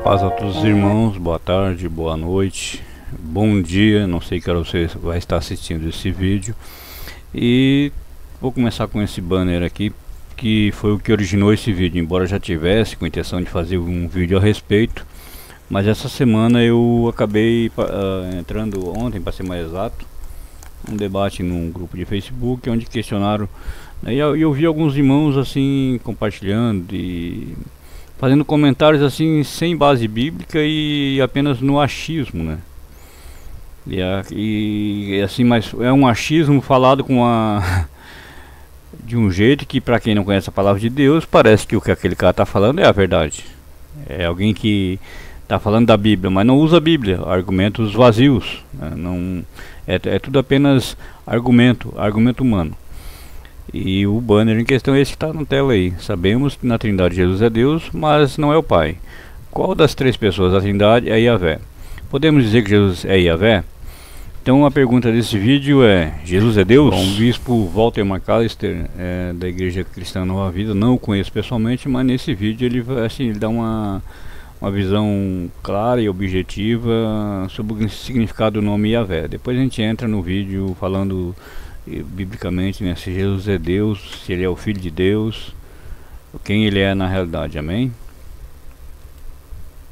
Paz a todos os irmãos, boa tarde, boa noite, bom dia, não sei que hora você vai estar assistindo esse vídeo. E vou começar com esse banner aqui, que foi o que originou esse vídeo, embora já tivesse com a intenção de fazer um vídeo a respeito. Mas essa semana eu acabei entrando ontem, para ser mais exato, um debate num grupo de Facebook, onde questionaram, né, e eu vi alguns irmãos assim compartilhando e fazendo comentários assim sem base bíblica e apenas no achismo, né? E assim, mas é um achismo falado com a de um jeito que, para quem não conhece a palavra de Deus, parece que o que aquele cara está falando é a verdade. É alguém que está falando da Bíblia, mas não usa a Bíblia, argumentos vazios, né? Não é tudo apenas argumento humano. E o banner em questão é esse que está na tela aí. Sabemos que na Trindade Jesus é Deus, mas não é o Pai. Qual das três pessoas da Trindade é Yahvé? Podemos dizer que Jesus é Yahvé? Então a pergunta desse vídeo é: Jesus é Deus? Bom, o bispo Walter McAllister, da Igreja Cristã Nova Vida, não o conheço pessoalmente, mas nesse vídeo ele dá uma visão clara e objetiva sobre o significado do nome Yahvé. Depois a gente entra no vídeo falando biblicamente, né, se Jesus é Deus, se ele é o Filho de Deus, quem ele é na realidade. Amém?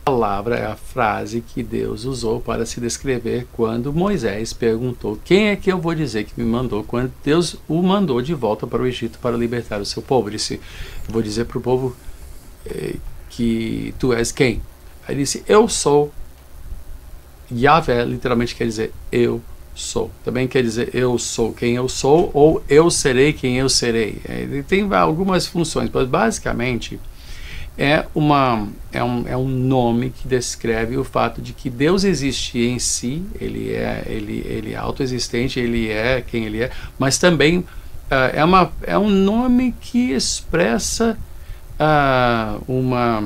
A palavra é a frase que Deus usou para se descrever quando Moisés perguntou: quem é que eu vou dizer que me mandou? Quando Deus o mandou de volta para o Egito para libertar o seu povo, ele disse: eu vou dizer para o povo que tu és quem? Aí ele disse: eu sou. Yahvé literalmente quer dizer eu sou. Também quer dizer eu sou quem eu sou, ou eu serei quem eu serei. Ele tem algumas funções, mas basicamente é um nome que descreve o fato de que Deus existe em si, ele é autoexistente, ele é quem ele é, mas também é um nome que expressa uma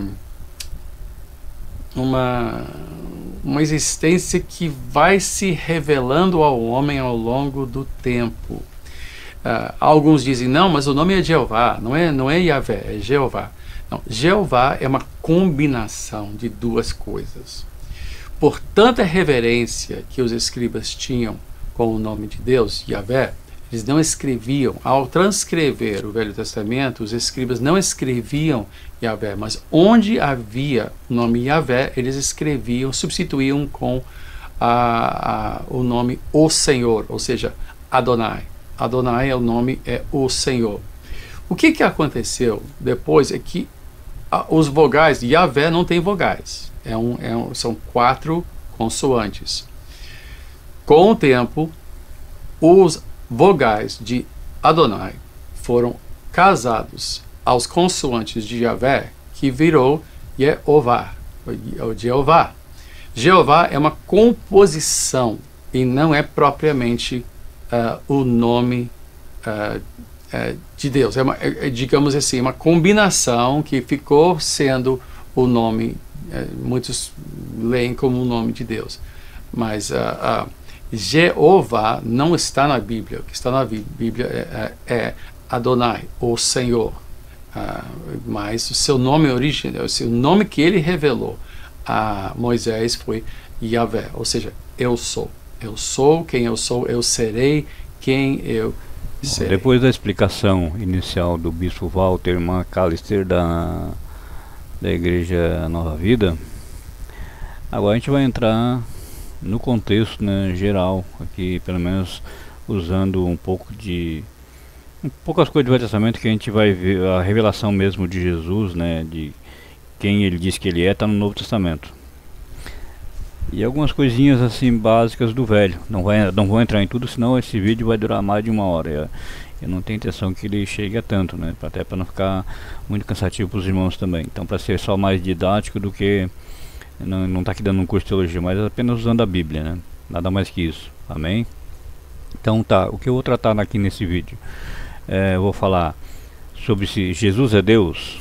existência que vai se revelando ao homem ao longo do tempo. Alguns dizem: não, mas o nome é Jeová, não é Yahvé, é Jeová. Não, Jeová é uma combinação de duas coisas. Por tanta reverência que os escribas tinham com o nome de Deus, Yahvé, eles não escreviam. Ao transcrever o Velho Testamento, os escribas não escreviam Yahvé, mas onde havia o nome Yahvé, eles escreviam, substituíam com o nome O Senhor, ou seja, Adonai. Adonai é o nome, é o Senhor. O que aconteceu depois é que os vogais de Yahvé não tem vogais, são 4 consoantes. Com o tempo, os vogais de Adonai foram casados aos consoantes de Yahvé, que virou Yehová, ou Jeová. Jeová é uma composição e não é propriamente o nome de Deus. Digamos assim, uma combinação que ficou sendo o nome, muitos leem como o nome de Deus. Mas Jeová não está na Bíblia. O que está na Bíblia é Adonai, o Senhor. Mas o seu nome original, o nome que ele revelou a Moisés foi Yahvé, ou seja, eu sou. Eu sou quem eu sou, eu serei quem eu serei. Depois da explicação inicial do bispo Walter McAllister da Igreja Nova Vida, agora a gente vai entrar no contexto, né, geral, aqui pelo menos usando poucas coisas do Velho Testamento, que a gente vai ver a revelação mesmo de Jesus, né, de quem ele diz que ele é, está no Novo Testamento. E algumas coisinhas assim básicas do Velho. Não vou entrar em tudo, senão esse vídeo vai durar mais de 1 hora. Eu não tenho intenção que ele chegue a tanto, né, até para não ficar muito cansativo para os irmãos também. Então, para ser só mais didático do que não está aqui dando um curso de teologia, mas apenas usando a Bíblia, né, nada mais que isso. Amém? Então tá, o que eu vou tratar aqui nesse vídeo, eu vou falar sobre se Jesus é Deus,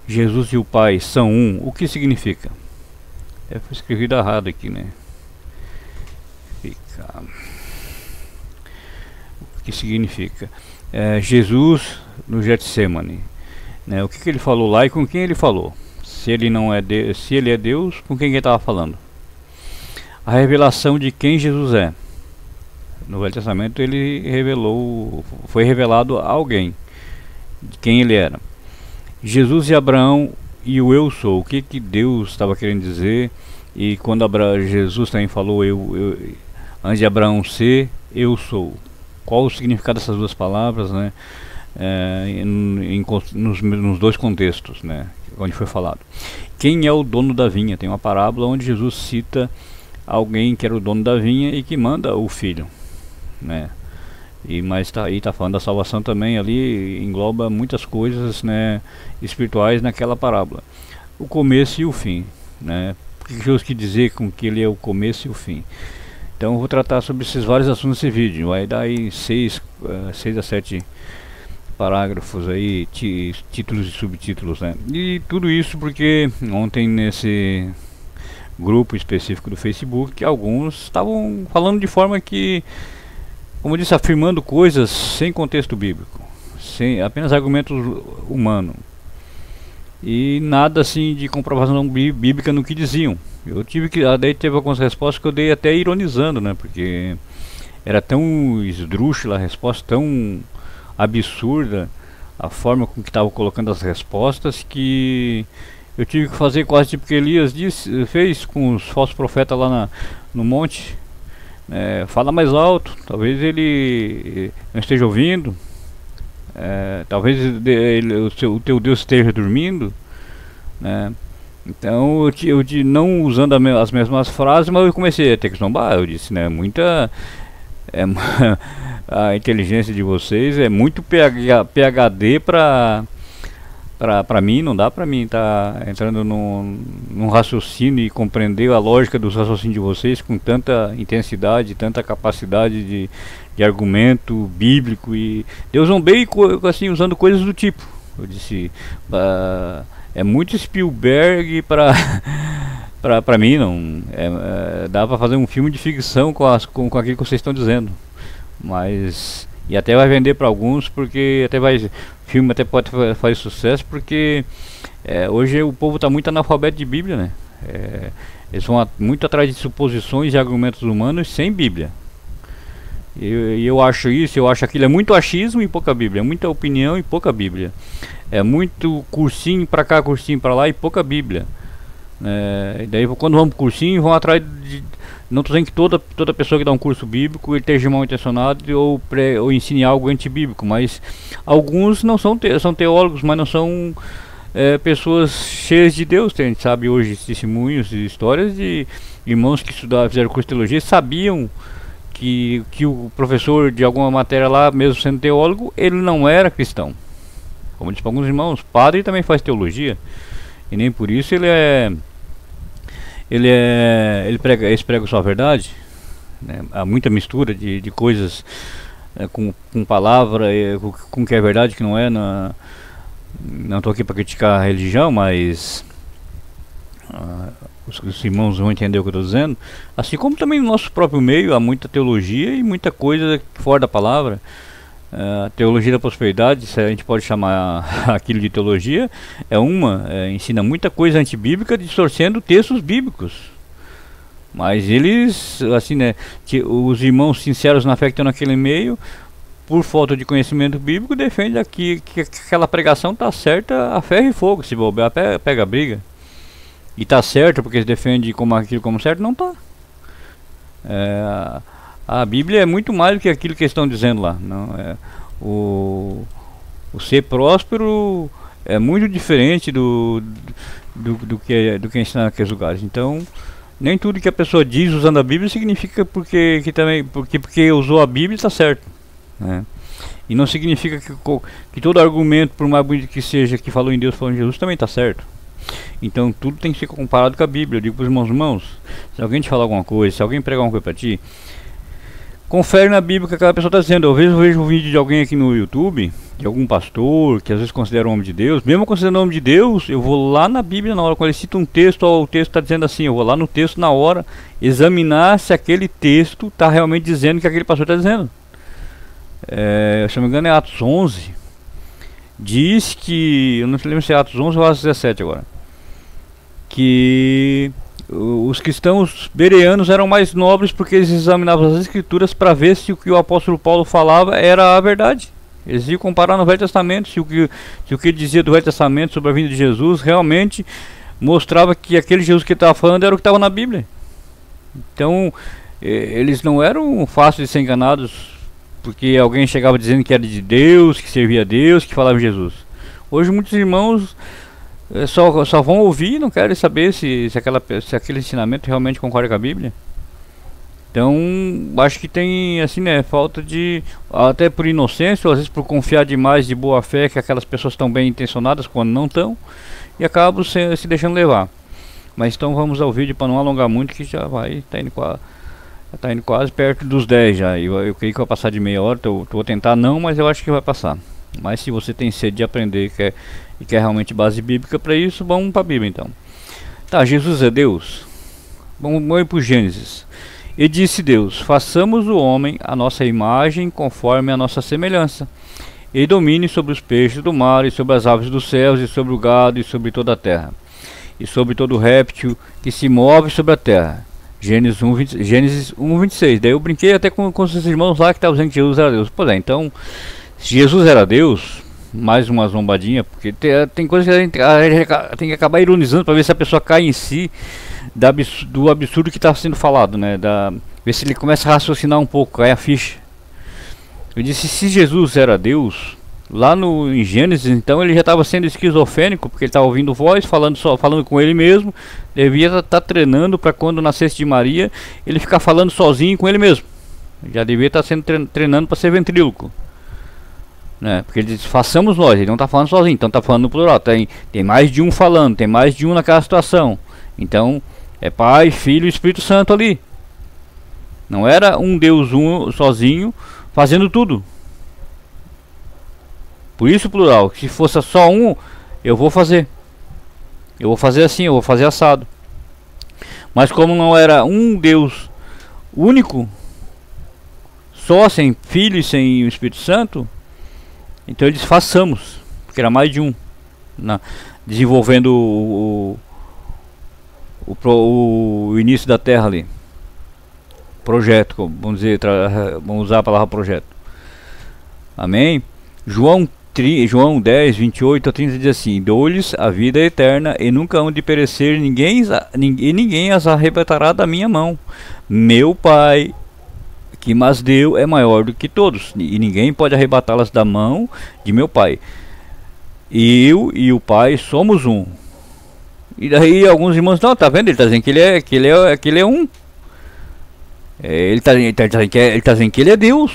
Jesus e o Pai são um. O que significa? Foi escrevido errado aqui, né? O que significa? Jesus no Getsemane, né? O que ele falou lá e com quem ele falou? Se ele não é se ele é Deus, com quem ele estava falando? A revelação de quem Jesus é. No Velho Testamento ele foi revelado a alguém, de quem ele era. Jesus e Abraão e o eu sou. O que Deus estava querendo dizer? E quando Jesus também falou antes de Abraão ser, eu sou. Qual o significado dessas duas palavras, né? Nos dois contextos, né, onde foi falado. Quem é o dono da vinha? Tem uma parábola onde Jesus cita alguém que era o dono da vinha e que manda o filho, né? Mas tá falando da salvação também, ali engloba muitas coisas, né, espirituais naquela parábola. O começo e o fim, né? O que Jesus quis dizer com que ele é o começo e o fim? Então eu vou tratar sobre esses vários assuntos nesse vídeo. Vai dar aí 6 a 7 parágrafos aí, títulos e subtítulos, né? E tudo isso porque ontem nesse grupo específico do Facebook, alguns estavam falando de forma que, como eu disse, afirmando coisas sem contexto bíblico, sem apenas argumentos humanos e nada assim de comprovação bíblica no que diziam. Eu daí teve algumas respostas que eu dei até ironizando, né? Porque era tão esdrúxula a resposta, tão absurda a forma com que estavam colocando as respostas, que eu tive que fazer quase tipo que Elias fez com os falsos profetas lá no monte. Fala mais alto, talvez ele não esteja ouvindo, talvez o teu Deus esteja dormindo, né? Então eu não usando as mesmas frases, mas eu comecei a ter que zombar. Eu disse, né, a inteligência de vocês é muito PhD para mim. Não dá para mim estar entrando num raciocínio e compreender a lógica dos raciocínios de vocês com tanta intensidade, tanta capacidade de argumento bíblico. E eu zombei assim, usando coisas do tipo. Eu disse, é muito Spielberg para mim, não dá para fazer um filme de ficção com aquilo que vocês estão dizendo. Mas e até vai vender para alguns, porque o filme até pode fazer sucesso, porque hoje o povo está muito analfabeto de Bíblia, né? Eles vão muito atrás de suposições e argumentos humanos sem Bíblia. E eu acho aquilo, é muito achismo e pouca Bíblia, é muita opinião e pouca Bíblia, é muito cursinho para cá, cursinho para lá e pouca Bíblia. E daí quando vão pro cursinho, vão atrás de... Não estou dizendo que toda pessoa que dá um curso bíblico ele esteja mal intencionado ou ensine algo antibíblico, mas alguns não são teólogos, mas não são pessoas cheias de Deus. A gente sabe hoje testemunhos e histórias de irmãos que fizeram curso de teologia, sabiam que o professor de alguma matéria lá, mesmo sendo teólogo, ele não era cristão. Como disse para alguns irmãos, padre também faz teologia, e nem por isso eles pregam só a verdade, né? Há muita mistura de coisas com palavra, com que é verdade, que não é. Não estou aqui para criticar a religião, mas os irmãos vão entender o que eu estou dizendo. Assim como também no nosso próprio meio há muita teologia e muita coisa fora da palavra. A teologia da prosperidade, se a gente pode chamar aquilo de teologia, ensina muita coisa antibíblica, distorcendo textos bíblicos. Mas eles, assim, né, os irmãos sinceros na fé que estão naquele meio, por falta de conhecimento bíblico, defendem que aquela pregação está certa a ferro e fogo. Se bobear, pega a briga. E está certo porque eles defendem aquilo como certo, não está. A Bíblia é muito mais do que aquilo que eles estão dizendo lá. Não, o ser próspero é muito diferente do que é ensinado naqueles lugares. Então, nem tudo que a pessoa diz usando a Bíblia significa porque usou a Bíblia está certo, né? E não significa que todo argumento, por mais bonito que seja, que falou em Deus, falou em Jesus, também está certo. Então tudo tem que ser comparado com a Bíblia. Eu digo para os irmãos, se alguém te falar alguma coisa, se alguém pregar alguma coisa para ti, confere na Bíblia o que aquela pessoa está dizendo. Eu vejo um vídeo de alguém aqui no YouTube, de algum pastor, que às vezes considera o homem de Deus. Mesmo considerando o homem de Deus, eu vou lá na Bíblia na hora, quando ele cita um texto, o texto está dizendo assim, eu vou lá no texto na hora, examinar se aquele texto está realmente dizendo o que aquele pastor está dizendo. Se não me engano é Atos 11. Diz que, eu não lembro se é Atos 11 ou Atos 17 agora. que os cristãos bereanos eram mais nobres porque eles examinavam as escrituras para ver se o que o apóstolo Paulo falava era a verdade. Eles iam comparar no Velho Testamento se o que ele dizia do Velho Testamento sobre a vinda de Jesus realmente mostrava que aquele Jesus que ele estava falando era o que estava na Bíblia. Então eles não eram fáceis de ser enganados porque alguém chegava dizendo que era de Deus, que servia a Deus, que falava de Jesus. Hoje muitos irmãos só vão ouvir e não querem saber se aquele ensinamento realmente concorda com a Bíblia. Então acho que tem assim, né, falta de, até por inocência, ou às vezes por confiar demais de boa fé que aquelas pessoas estão bem intencionadas quando não estão, e acabam se deixando levar. Mas então vamos ao vídeo para não alongar muito, que já vai, tá indo quase perto dos 10 já. Eu creio que vai passar de meia hora, eu vou tentar não, mas eu acho que vai passar. Mas se você tem sede de aprender e quer realmente base bíblica para isso, vamos para a Bíblia então. Tá, Jesus é Deus? Vamos ir para o Gênesis. E disse Deus: façamos o homem à nossa imagem, conforme a nossa semelhança, e domine sobre os peixes do mar, e sobre as aves dos céus, e sobre o gado, e sobre toda a terra, e sobre todo réptil que se move sobre a terra. Gênesis 1:26. Daí eu brinquei até com os irmãos lá que estavam dizendo que Jesus era Deus. Pois é, então, se Jesus era Deus, mais uma zombadinha, porque tem coisas que a gente tem que acabar ironizando para ver se a pessoa cai em si do absurdo que está sendo falado, né? Ver se ele começa a raciocinar um pouco, cai a ficha. Eu disse, se Jesus era Deus, lá em Gênesis, então ele já estava sendo esquizofrênico, porque ele estava ouvindo voz, falando com ele mesmo, devia estar treinando para quando nascesse de Maria, ele ficar falando sozinho com ele mesmo. Já devia estar sendo treinando para ser ventríloco, né? Porque ele diz, façamos nós, ele não está falando sozinho, então está falando no plural, tem mais de um falando, tem mais de um naquela situação. Então é Pai, Filho e Espírito Santo ali. Não era um Deus sozinho fazendo tudo. Por isso plural. Se fosse só um, eu vou fazer assim, eu vou fazer assado. Mas como não era um Deus único, só sem Filho e sem o Espírito Santo, então eles façamos, porque era mais de um, desenvolvendo o início da Terra ali. Projeto, vamos usar a palavra projeto. Amém? João 10:28-30 diz assim: dou-lhes a vida eterna e nunca hão de perecer, ninguém as arrebatará da minha mão. Meu Pai que mas deu é maior do que todos, e ninguém pode arrebatá-las da mão de meu Pai. Eu e o Pai somos um. E daí alguns irmãos, não, tá vendo? Ele está dizendo que ele é um. Ele tá dizendo que ele é Deus.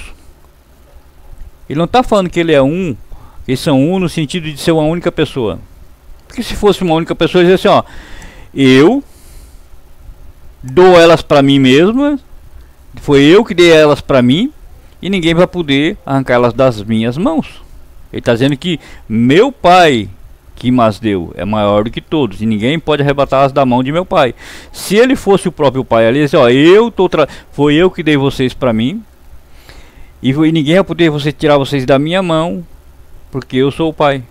Ele não está falando que ele é um. Eles são um no sentido de ser uma única pessoa. Porque se fosse uma única pessoa, ele dizia assim, ó, eu dou elas para mim mesmo. Foi eu que dei elas para mim e ninguém vai poder arrancá-las das minhas mãos. Ele está dizendo que meu Pai que mas deu é maior do que todos e ninguém pode arrebatá-las da mão de meu Pai. Se ele fosse o próprio Pai ali, ele dizia, ó, foi eu que dei vocês para mim e ninguém vai poder tirar vocês da minha mão, porque eu sou o Pai.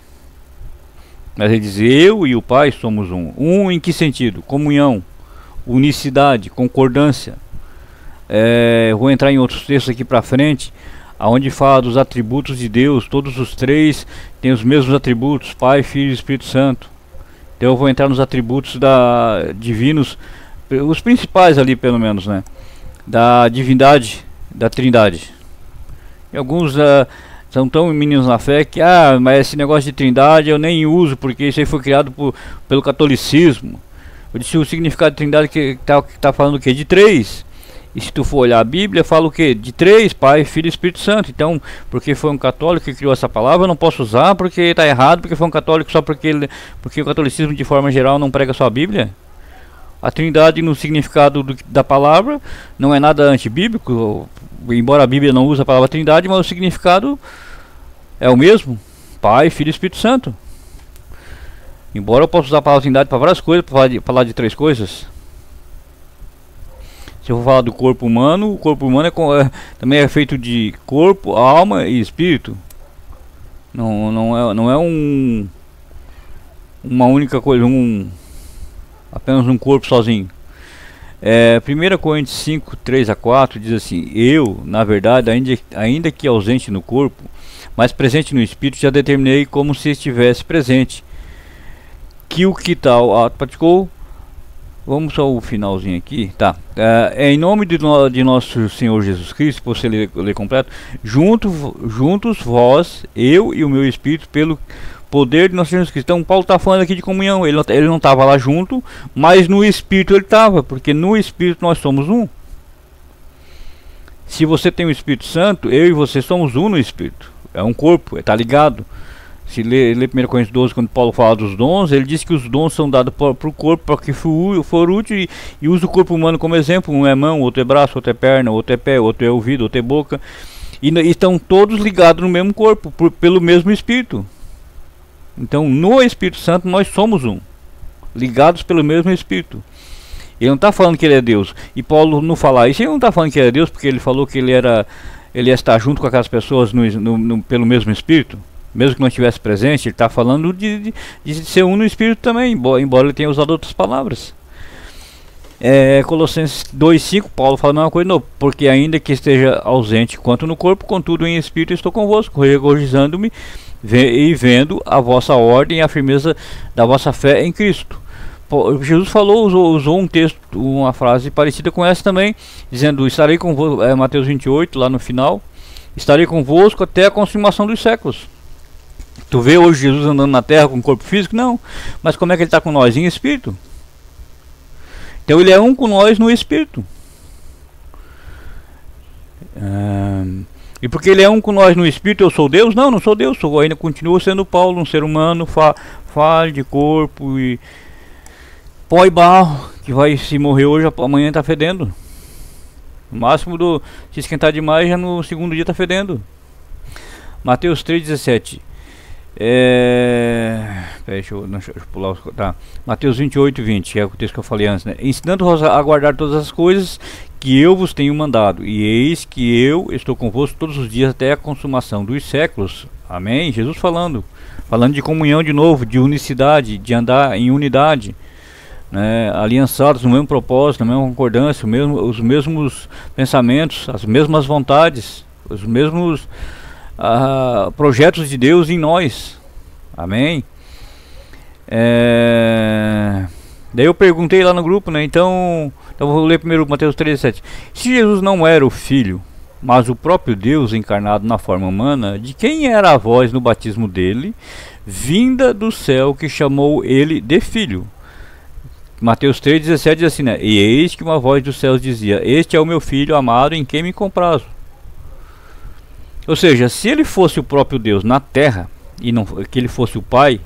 Mas ele diz, eu e o Pai somos um. Um em que sentido? Comunhão, unicidade, concordância. Eu vou entrar em outros textos aqui para frente, aonde fala dos atributos de Deus. Todos os três têm os mesmos atributos, Pai, Filho e Espírito Santo. Então eu vou entrar nos atributos divinos, os principais ali pelo menos, né, da divindade, da Trindade. E alguns são tão meninos na fé que, mas esse negócio de Trindade eu nem uso, porque isso aí foi criado pelo catolicismo. Eu disse, o significado de Trindade que tá falando o quê? De três. E se tu for olhar a Bíblia, fala o quê? De três, Pai, Filho e Espírito Santo. Então, porque foi um católico que criou essa palavra, eu não posso usar porque está errado, porque foi um católico só porque o catolicismo de forma geral não prega só a Bíblia. A Trindade no significado da palavra não é nada antibíblico, embora a Bíblia não use a palavra Trindade, mas o significado é o mesmo, Pai, Filho e Espírito Santo. Embora eu possa usar a palavra Trindade para várias coisas, para falar de três coisas. Se eu for falar do corpo humano, o corpo humano também é feito de corpo, alma e espírito. Não é uma única coisa, apenas um corpo sozinho. 1 Coríntios 5, 3 a 4 diz assim: eu, na verdade, ainda que ausente no corpo, mas presente no espírito, já determinei como se estivesse presente, que o que tal ato praticou. Vamos só o finalzinho aqui, tá? Em nome de nosso Senhor Jesus Cristo, por você ler completo, juntos vós, eu e o meu espírito, pelo poder de nosso Senhor Jesus Cristo. Então Paulo está falando aqui de comunhão. Ele não estava lá junto, mas no espírito ele estava, porque no espírito nós somos um. Se você tem o Espírito Santo, eu e você somos um no espírito. É um corpo, está ligado. Se ler 1 Coríntios 12, quando Paulo fala dos dons, ele diz que os dons são dados para o corpo, para que for útil, e usa o corpo humano como exemplo. Um é mão, outro é braço, outro é perna, outro é pé, outro é ouvido, outro é boca. E estão todos ligados no mesmo corpo, pelo mesmo Espírito. Então, no Espírito Santo, nós somos um, ligados pelo mesmo Espírito. Ele não está falando que ele é Deus. E Paulo não falar isso, ele não está falando que ele é Deus, porque ele falou que ele ia estar junto com aquelas pessoas pelo mesmo Espírito. Mesmo que não estivesse presente, ele está falando de ser um no Espírito também, embora ele tenha usado outras palavras. Colossenses 2,5, Paulo fala a mesma coisa, não, porque ainda que esteja ausente quanto no corpo, contudo em espírito estou convosco, regozijando-me e vendo a vossa ordem e a firmeza da vossa fé em Cristo. Jesus falou, usou um texto, uma frase parecida com essa também, dizendo: estarei convosco, Mateus 28, lá no final, estarei convosco até a consumação dos séculos. Tu vê hoje Jesus andando na terra com corpo físico? Não. Mas como é que ele está com nós? Em espírito. Então ele é um com nós no espírito. E porque ele é um com nós no espírito, eu sou Deus? Não, não sou Deus. Ainda continuo sendo Paulo, um ser humano, falho de corpo e pó e barro, que vai, se morrer hoje, amanhã está fedendo. No máximo, se esquentar demais, já no segundo dia está fedendo. Mateus 3,17. Deixa eu pular. Tá. Mateus 28:20, que é o texto que eu falei antes, né? Ensinando-vos a guardar todas as coisas que eu vos tenho mandado, e eis que eu estou convosco todos os dias até a consumação dos séculos. Amém? Jesus falando de comunhão de novo, de unicidade, de andar em unidade, né? Aliançados no mesmo propósito, na mesma concordância, os mesmos pensamentos, as mesmas vontades, os mesmos projetos de Deus em nós. Amém? Daí eu perguntei lá no grupo, né? Então vou ler primeiro Mateus 3,7. Se Jesus não era o Filho, mas o próprio Deus encarnado na forma humana, de quem era a voz no batismo dele, vinda do céu, que chamou ele de Filho? Mateus 3,17 diz assim, né? E eis que uma voz dos céus dizia: este é o meu Filho amado, em quem me comprazo. Ou seja, se ele fosse o próprio Deus na terra, e não que ele fosse o Pai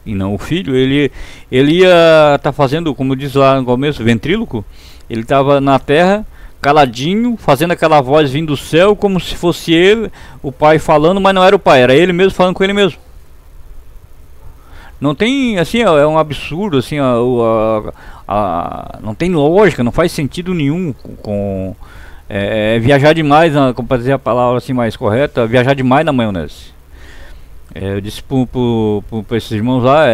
e não o Filho, ele ia estar fazendo, como diz lá no começo, ventríloco. Ele estava na terra, caladinho, fazendo aquela voz vindo do céu, como se fosse ele, o Pai falando, mas não era o Pai, era ele mesmo falando com ele mesmo. Não tem, assim, é um absurdo, assim, não tem lógica, não faz sentido nenhum viajar demais, como para dizer a palavra assim mais correta, viajar demais na maionese. Eu disse para esses irmãos lá,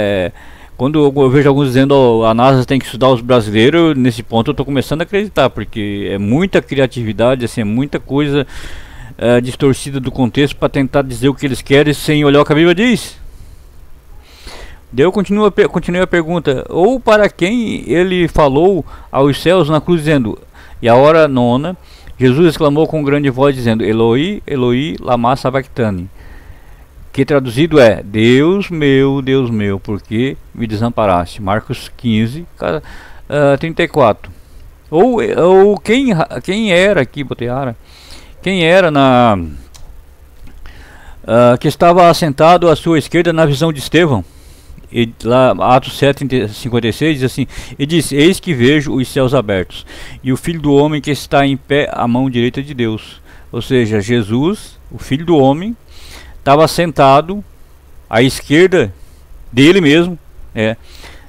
quando eu vejo alguns dizendo a NASA tem que estudar os brasileiros, nesse ponto eu estou começando a acreditar, porque é muita criatividade, assim, é muita coisa distorcida do contexto para tentar dizer o que eles querem sem olhar o que a Bíblia diz. Daí eu continuei a pergunta: ou para quem ele falou aos céus na cruz, dizendo, e a hora nona, Jesus exclamou com grande voz, dizendo: Eloi, Eloi, lama sabachthani, que traduzido é: Deus meu, por que me desamparaste? Marcos 15, 34. Ou quem era aqui, Boteara, quem era que estava assentado à sua esquerda na visão de Estevão? E lá, Atos 7:56 diz assim: e disse: eis que vejo os céus abertos e o Filho do Homem que está em pé à mão direita de Deus. Ou seja, Jesus, o Filho do Homem, estava sentado à esquerda dele mesmo,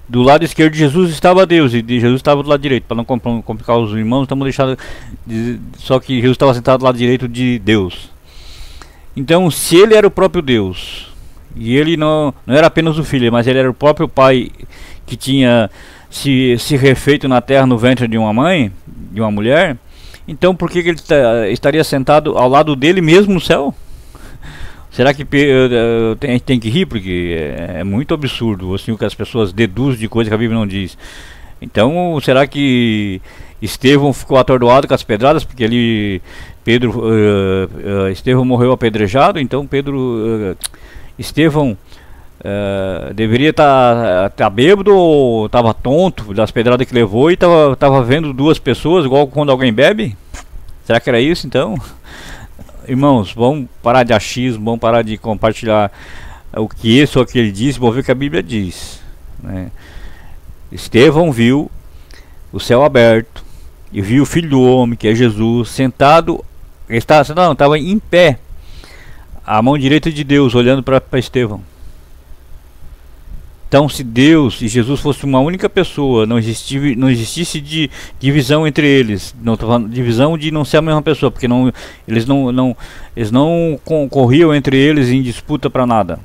do lado esquerdo de Jesus estava Deus, e Jesus estava do lado direito. Para não complicar os irmãos, estamos deixando só que Jesus estava sentado do lado direito de Deus. Então, se ele era o próprio Deus, e ele não era apenas o Filho, mas ele era o próprio Pai que tinha se refeito na terra no ventre de uma mãe, de uma mulher, então por que ele estaria sentado ao lado dele mesmo no céu? Será que a gente tem que rir? Porque é muito absurdo assim, o que as pessoas deduzem de coisa que a Bíblia não diz. Então, será que Estevão ficou atordoado com as pedradas? Porque ali Estevão morreu apedrejado. Então Estevão deveria estar bêbado, ou estava tonto das pedradas que levou e estava vendo duas pessoas, igual quando alguém bebe? Será que era isso então? Irmãos, vamos parar de achismo, vamos parar de compartilhar o que esse ou aquele disse, vamos ver o que a Bíblia diz, né? Estevão viu o céu aberto e viu o Filho do Homem, que é Jesus, sentado, estava em pé, a mão direita de Deus, olhando para Estevão. Então, se Deus e Jesus fosse uma única pessoa, não existisse divisão entre eles, não estou falando divisão de não ser a mesma pessoa, porque eles não concorriam entre eles em disputa para nada.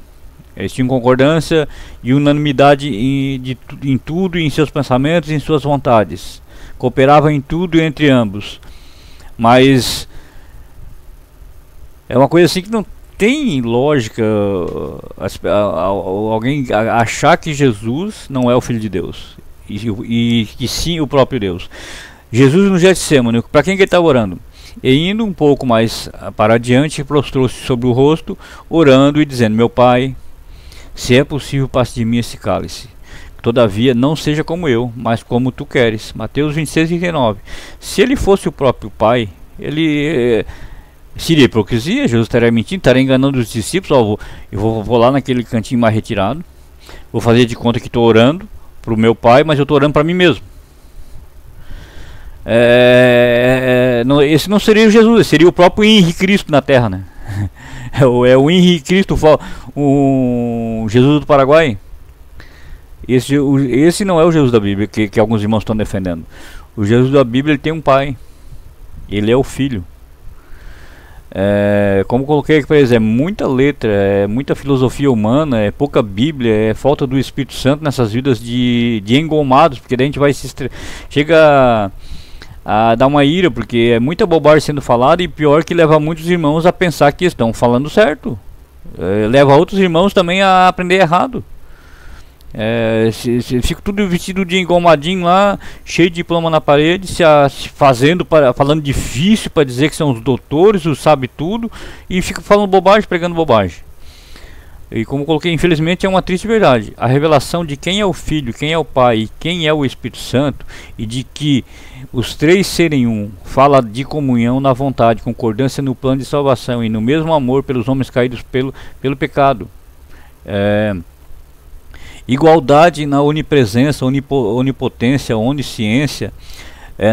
Eles tinham concordância e unanimidade em tudo, em seus pensamentos e em suas vontades. Cooperavam em tudo entre ambos. Mas é uma coisa assim que não tem lógica alguém achar que Jesus não é o Filho de Deus e que sim o próprio Deus. Jesus no Getsêmani, para quem que ele estava orando? E indo um pouco mais para adiante, prostrou-se sobre o rosto, orando e dizendo: meu Pai, se é possível, passe de mim esse cálice. Todavia, não seja como eu, mas como tu queres. Mateus 26, 39. Se ele fosse o próprio Pai, ele seria hipocrisia. Jesus estaria mentindo, estaria enganando os discípulos. Eu vou lá naquele cantinho mais retirado, vou fazer de conta que estou orando para o meu Pai, mas eu estou orando para mim mesmo. Esse não seria o Jesus, seria o próprio Henrique Cristo na Terra, né? É o Henrique Cristo, o Jesus do Paraguai. Esse não é o Jesus da Bíblia que alguns irmãos estão defendendo. O Jesus da Bíblia, ele tem um pai, ele é o Filho. Como coloquei aqui para eles, é muita letra, é muita filosofia humana, é pouca Bíblia, é falta do Espírito Santo nessas vidas de engomados, porque daí a gente vai chega a dar uma ira, porque é muita bobagem sendo falada, e pior que leva muitos irmãos a pensar que estão falando certo, leva outros irmãos também a aprender errado. Fica tudo vestido de engomadinho lá, cheio de diploma na parede, falando difícil para dizer que são os doutores, os sabe tudo, e fica falando bobagem, pregando bobagem. E como coloquei, infelizmente é uma triste verdade. A revelação de quem é o Filho, quem é o Pai e quem é o Espírito Santo, e de que os três serem um, fala de comunhão na vontade, concordância no plano de salvação e no mesmo amor pelos homens caídos pelo pecado. Igualdade na onipresença, onipotência, onisciência,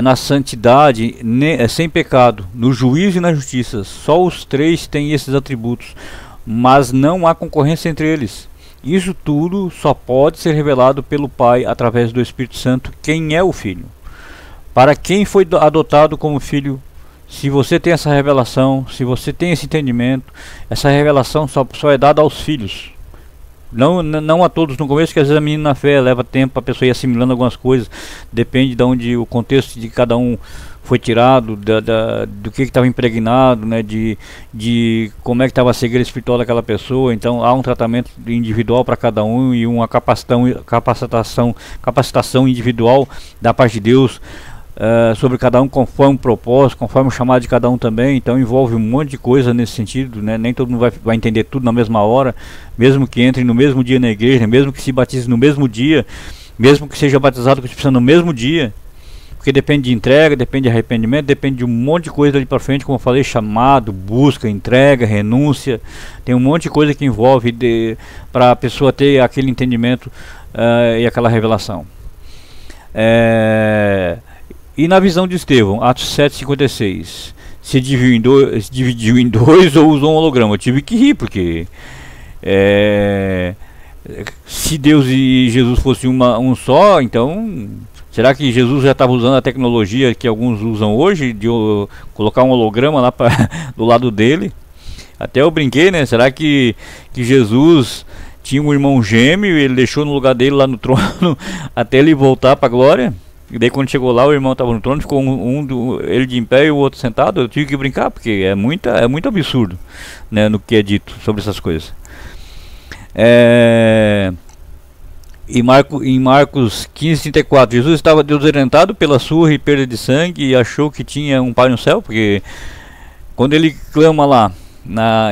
na santidade, sem pecado, no juízo e na justiça. Só os três têm esses atributos, mas não há concorrência entre eles. Isso tudo só pode ser revelado pelo Pai através do Espírito Santo, quem é o Filho. Para quem foi adotado como filho, se você tem essa revelação, se você tem esse entendimento, essa revelação só é dada aos filhos. Não a todos no começo, que às vezes a menina na fé leva tempo para a pessoa ir assimilando algumas coisas. Depende de onde o contexto de cada um foi tirado, do que estava impregnado, né, de como é que estava a cegueira espiritual daquela pessoa. Então há um tratamento individual para cada um e uma capacitação individual da parte de Deus sobre cada um, conforme o propósito, conforme o chamado de cada um também. Então envolve um monte de coisa nesse sentido, né? Nem todo mundo vai entender tudo na mesma hora, mesmo que entre no mesmo dia na igreja, mesmo que se batize no mesmo dia, mesmo que seja batizado com o Espírito Santo no mesmo dia, porque depende de entrega, depende de arrependimento, depende de um monte de coisa ali para frente, como eu falei, chamado, busca, entrega, renúncia, tem um monte de coisa que envolve para a pessoa ter aquele entendimento e aquela revelação. E na visão de Estevão, Atos 7,56, se dividiu em dois ou usou um holograma. Eu tive que rir, porque se Deus e Jesus fossem um só, então será que Jesus já estava usando a tecnologia que alguns usam hoje, de colocar um holograma lá do lado dele? Até eu brinquei, né? Será que Jesus tinha um irmão gêmeo, ele deixou no lugar dele lá no trono até ele voltar para a glória. E daí quando chegou lá, o irmão estava no trono, ficou ele de em pé e o outro sentado. Eu tive que brincar, porque é muito absurdo, né, no que é dito sobre essas coisas. Em Marcos 15:34, Jesus estava desorientado pela surra e perda de sangue e achou que tinha um pai no céu, porque quando ele clama lá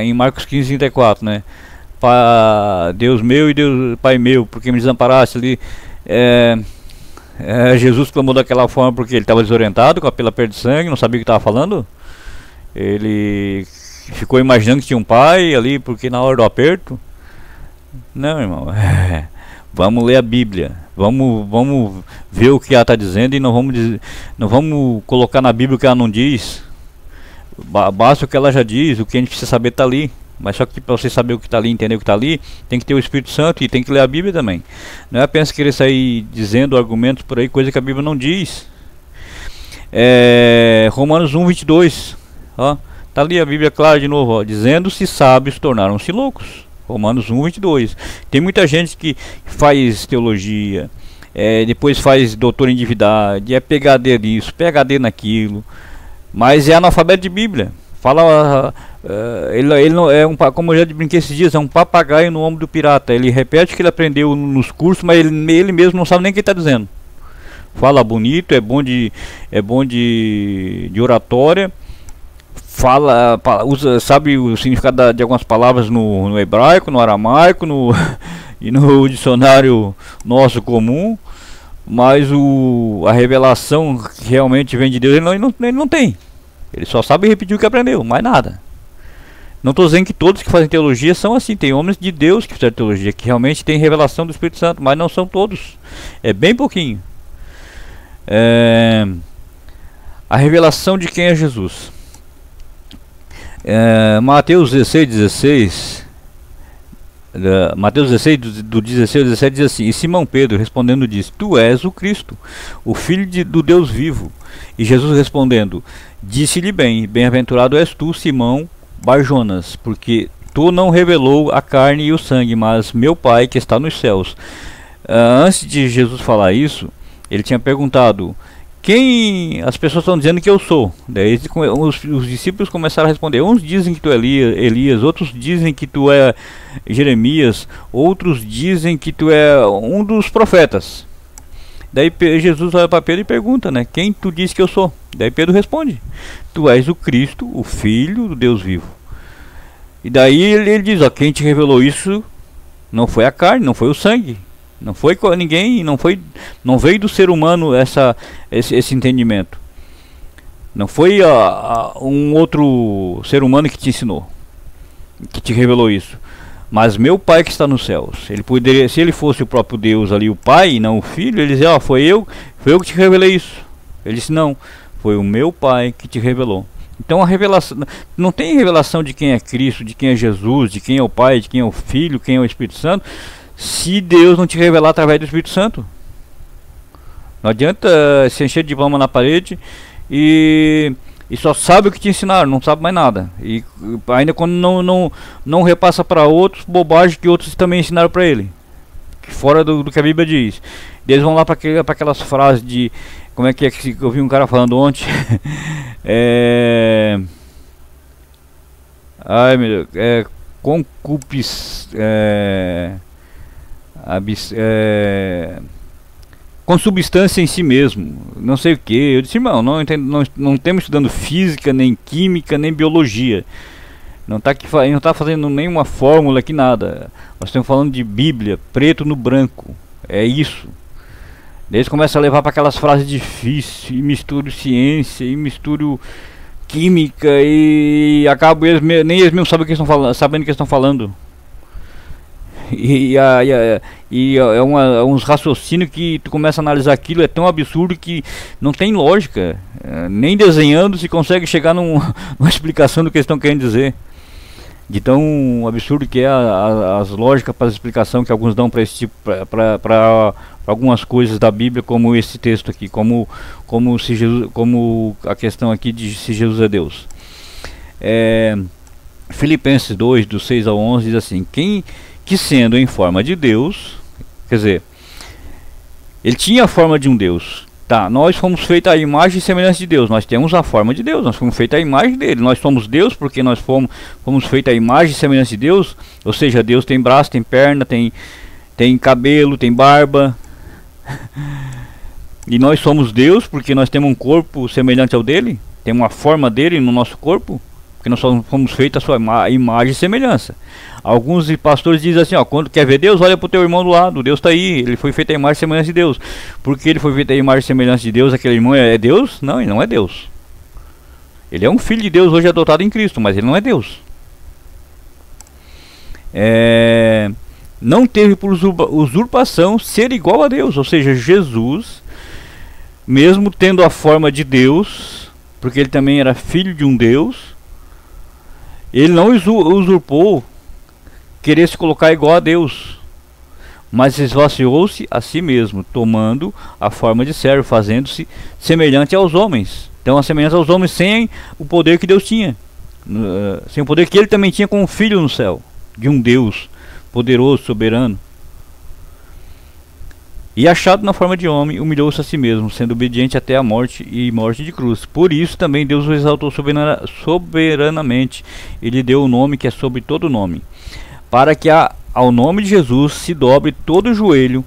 em Marcos 15:34, né, Deus meu e Deus Pai meu, porque me desamparaste ali, Jesus clamou daquela forma porque ele estava desorientado pela perda de sangue, não sabia o que estava falando. Ele ficou imaginando que tinha um pai ali, porque na hora do aperto. Não, irmão, vamos ler a Bíblia, vamos ver o que ela está dizendo e não vamos colocar na Bíblia o que ela não diz. Basta o que ela já diz, o que a gente precisa saber está ali. Mas só que para você saber o que está ali, entender o que está ali, tem que ter o Espírito Santo e tem que ler a Bíblia também. Não é apenas querer sair dizendo argumentos por aí, coisa que a Bíblia não diz. Romanos 1:22, ó, tá ali a Bíblia clara de novo, ó, dizendo-se sábios tornaram-se loucos. Romanos 1:22. Tem muita gente que faz teologia, depois faz doutor em divindade, é PhD nisso, PhD naquilo, mas é analfabeto de Bíblia. Fala, ele não é como eu já brinquei esses dias, é um papagaio no ombro do pirata. Ele repete o que ele aprendeu nos cursos, mas ele mesmo não sabe nem o que está dizendo. Fala bonito, é bom de oratória, sabe o significado de algumas palavras no hebraico, no aramaico, e no dicionário nosso comum, mas a revelação que realmente vem de Deus ele não tem. Ele só sabe repetir o que aprendeu, mais nada. Não estou dizendo que todos que fazem teologia são assim. Tem homens de Deus que fizeram teologia, que realmente tem revelação do Espírito Santo, mas não são todos. É bem pouquinho. A revelação de quem é Jesus. Mateus 16:16. Mateus 16, do 16 ao 17 diz assim: E Simão Pedro respondendo disse: Tu és o Cristo, o Filho do Deus vivo. E Jesus respondendo disse-lhe: Bem-aventurado és tu, Simão Barjonas, porque tu não revelou a carne e o sangue, mas meu Pai que está nos céus. Antes de Jesus falar isso, ele tinha perguntado: quem as pessoas estão dizendo que eu sou? Daí os discípulos começaram a responder. Uns dizem que tu é Elias, outros dizem que tu é Jeremias, outros dizem que tu é um dos profetas. Daí Jesus olha para Pedro e pergunta, né, quem tu diz que eu sou? Daí Pedro responde: Tu és o Cristo, o Filho do Deus vivo. E daí ele diz: ó, quem te revelou isso não foi a carne, não foi o sangue, não foi ninguém, não veio do ser humano esse entendimento. Não foi um outro ser humano que te ensinou, que te revelou isso, mas meu Pai que está nos céus. Ele poderia, se ele fosse o próprio Deus ali, o Pai e não o Filho, ele dizia: ó, foi eu que te revelei isso. Ele disse: não, foi o meu Pai que te revelou. Então a revelação, não tem revelação de quem é Cristo, de quem é Jesus, de quem é o Pai, de quem é o Filho, quem é o Espírito Santo, se Deus não te revelar através do Espírito Santo. Não adianta se encher de diploma na parede e só sabe o que te ensinaram, não sabe mais nada. E ainda quando não repassa para outros bobagem que outros também ensinaram para ele, fora do que a Bíblia diz. Eles vão lá para aquelas frases de, como é que eu vi um cara falando ontem? Ai meu Deus, consubstância em si mesmo, não sei o que. Eu disse: irmão, não estamos estudando física, nem química, nem biologia. Não está fazendo nenhuma fórmula aqui, nada. Nós estamos falando de Bíblia, preto no branco. É isso. Daí eles começam a levar para aquelas frases difíceis, e misturo ciência, e misturo química, e acabo nem eles mesmos sabem o que estão falando, sabendo o que estão falando. E é uns raciocínios que tu começa a analisar aquilo, é tão absurdo que não tem lógica. Nem desenhando se consegue chegar numa explicação do que eles estão querendo dizer. De tão absurdo que é as lógicas para a explicação que alguns dão para esse tipo, para algumas coisas da Bíblia, como esse texto aqui, como a questão aqui de se Jesus é Deus. Filipenses 2, do 6 ao 11 diz assim: Quem que sendo em forma de Deus, quer dizer, ele tinha a forma de um Deus. Tá, nós fomos feitos à imagem e semelhança de Deus. Nós temos a forma de Deus. Nós fomos feitos à imagem dele. Nós somos Deus porque nós fomos feitos à imagem e semelhança de Deus. Ou seja, Deus tem braço, tem perna, tem cabelo, tem barba. E nós somos Deus porque nós temos um corpo semelhante ao dele. Tem uma forma dele no nosso corpo. Porque nós fomos feitos à sua imagem e semelhança. Alguns pastores dizem assim, ó, quando quer ver Deus, olha para o teu irmão do lado. Deus está aí, ele foi feito à imagem e semelhança de Deus. Porque ele foi feito à imagem e semelhança de Deus, aquele irmão é Deus? Não, ele não é Deus. Ele é um filho de Deus hoje adotado em Cristo, mas ele não é Deus. Não teve por usurpação ser igual a Deus. Ou seja, Jesus, mesmo tendo a forma de Deus, porque ele também era filho de um Deus, ele não usurpou querer se colocar igual a Deus, mas esvaziou-se a si mesmo, tomando a forma de servo, fazendo-se semelhante aos homens. Então, a semelhança aos homens sem o poder que Deus tinha, sem o poder que ele também tinha como filho no céu, de um Deus poderoso, soberano. E achado na forma de homem, humilhou-se a si mesmo, sendo obediente até a morte e morte de cruz. Por isso também Deus o exaltou soberanamente. Ele deu o nome que é sobre todo nome, para que ao nome de Jesus se dobre todo o joelho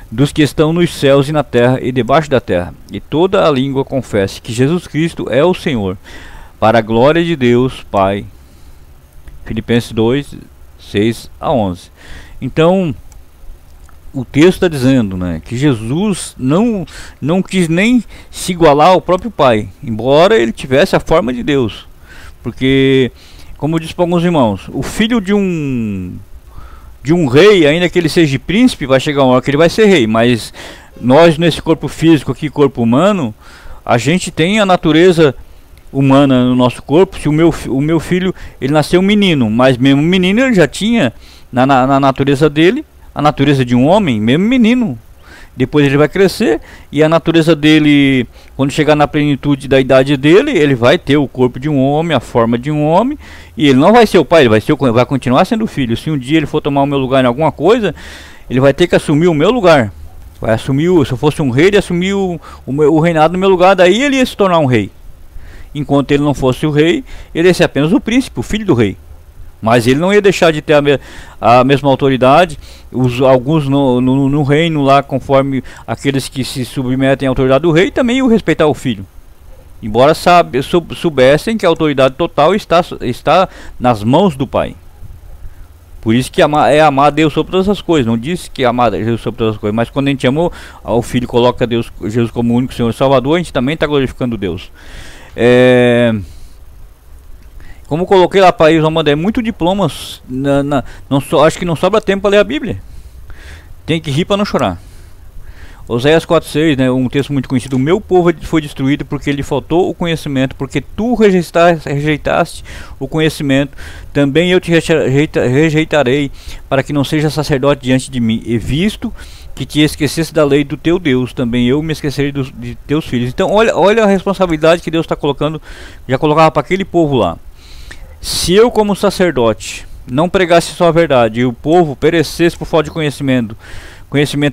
dos que estão nos céus e na terra e debaixo da terra, e toda a língua confesse que Jesus Cristo é o Senhor, para a glória de Deus Pai. Filipenses 2, 6 a 11. Então, o texto está dizendo, né, que Jesus não quis nem se igualar ao próprio Pai, embora ele tivesse a forma de Deus. Porque, como eu disse para alguns irmãos, o filho de um rei, ainda que ele seja príncipe, vai chegar uma hora que ele vai ser rei. Mas nós, nesse corpo físico aqui, corpo humano, a gente tem a natureza humana no nosso corpo. Se o meu filho, ele nasceu um menino, mas mesmo menino ele já tinha na natureza dele a natureza de um homem, mesmo menino. Depois ele vai crescer e a natureza dele, quando chegar na plenitude da idade dele, ele vai ter o corpo de um homem, a forma de um homem, e ele não vai ser o pai, ele vai continuar sendo o filho. Se um dia ele for tomar o meu lugar em alguma coisa, ele vai ter que assumir o meu lugar. Vai assumir, se eu fosse um rei, ele assumir o reinado no meu lugar, daí ele ia se tornar um rei. Enquanto ele não fosse o rei, ele ia ser apenas o príncipe, o filho do rei. Mas ele não ia deixar de ter a mesma autoridade. Alguns no reino lá, conforme aqueles que se submetem à autoridade do rei, também iam respeitar o filho. Embora soubessem que a autoridade total está nas mãos do Pai. Por isso que é amar a Deus sobre todas as coisas. Não disse que amar a Deus sobre todas as coisas, mas quando a gente amou ao Filho, coloca Jesus como o único Senhor e Salvador, a gente também está glorificando Deus. Como coloquei lá para eles, é muito diplomas, acho que não sobra tempo para ler a Bíblia. Tem que rir para não chorar. Oséias 4,6, né, um texto muito conhecido: o meu povo foi destruído porque lhe faltou o conhecimento, porque tu rejeitaste o conhecimento, também eu te rejeitarei, para que não seja sacerdote diante de mim, e visto que te esquecesse da lei do teu Deus, também eu me esquecerei de teus filhos. Então olha a responsabilidade que Deus está colocando, já colocava para aquele povo lá. Se eu, como sacerdote, não pregasse só a verdade e o povo perecesse por falta de conhecimento,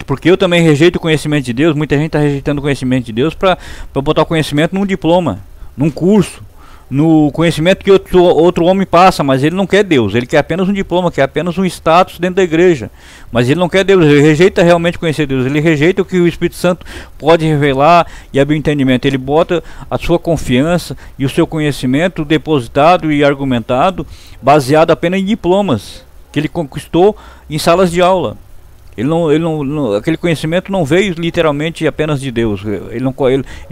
porque eu também rejeito o conhecimento de Deus. Muita gente está rejeitando o conhecimento de Deus para botar o conhecimento num diploma, num curso, no conhecimento que outro homem passa, mas ele não quer Deus, ele quer apenas um diploma, quer apenas um status dentro da igreja, mas ele não quer Deus, ele rejeita realmente conhecer Deus, ele rejeita o que o Espírito Santo pode revelar e abrir o entendimento. Ele bota a sua confiança e o seu conhecimento depositado e argumentado, baseado apenas em diplomas que ele conquistou em salas de aula. Aquele conhecimento não veio literalmente apenas de Deus. Ele